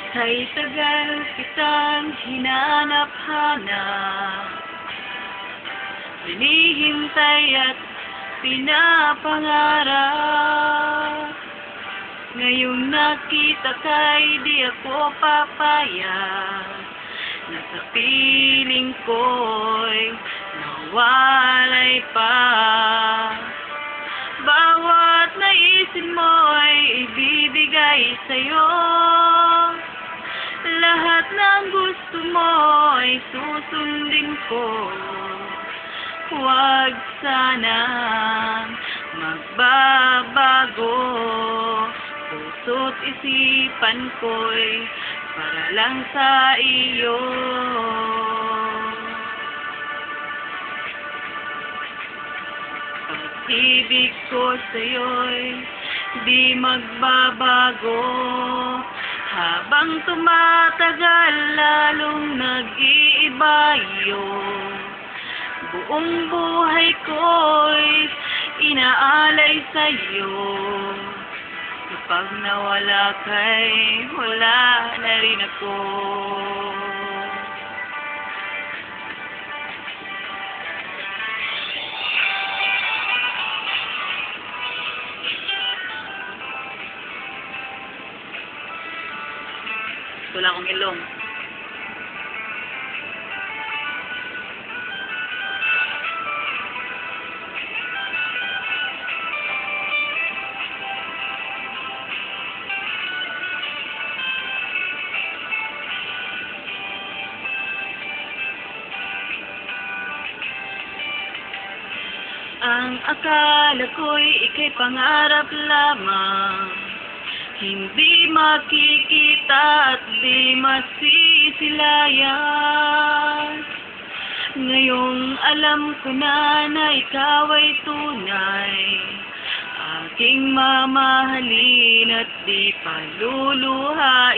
Kay tagal kitang hinanap-hanap, hinihintay at pinapangarap. Ngayong nakita ka'y di ako papayag, na sa piling ko'y nawalay pa. Bawat naisin mo'y ibibigay sa'yo, lahat ng gusto mo ay susundin ko. Huwag sanang magbabago, puso't isipan ko'y para lang sa iyo. Pag-ibig ko sa'yo'y di magbabago, habang tumatagal lalong nag-iiba yun. Buong buhay ko'y inaalay sa'yo. Kapag nawala ka'y wala na rin ako. Wala akong ilong. Ang akala ko'y ika'y pangarap lamang, hindi makikita at di masisilayan. Ngayong alam ko na ikaw ay tunay, aking mamahalin at di paluluhain.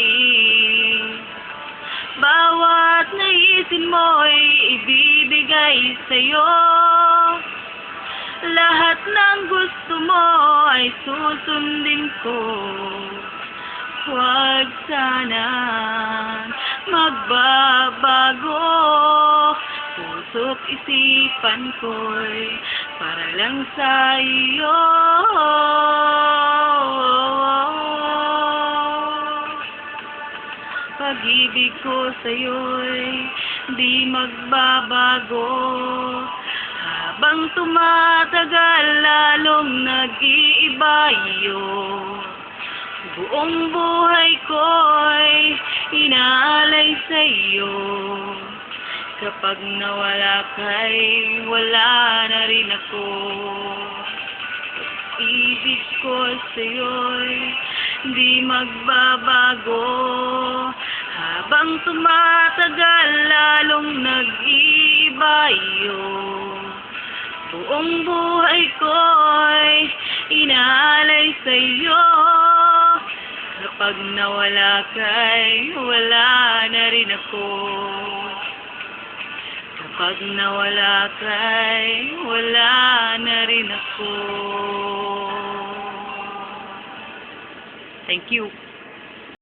Bawat naisin mo'y ibibigay sa'yo, lahat ng gusto mo ay susundin ko. Huwag sanang magbabago, puso't isipan ko'y para lang sa iyo. Pag-ibig ko sa'yo'y di magbabago, habang tumatagal lalong nag-iiba yun. Buong buhay ko'y inaalay sa'yo. Kapag nawala ka'y wala na rin ako. Pag-ibig ko sa'yo'y di magbabago, habang tumatagal lalong nag-iiba yun. Buong buhay ko'y inaalay sa'yo. Kapag nawala ka'y wala na rin ako. Kapag nawala ka'y wala na rin ako. Thank you.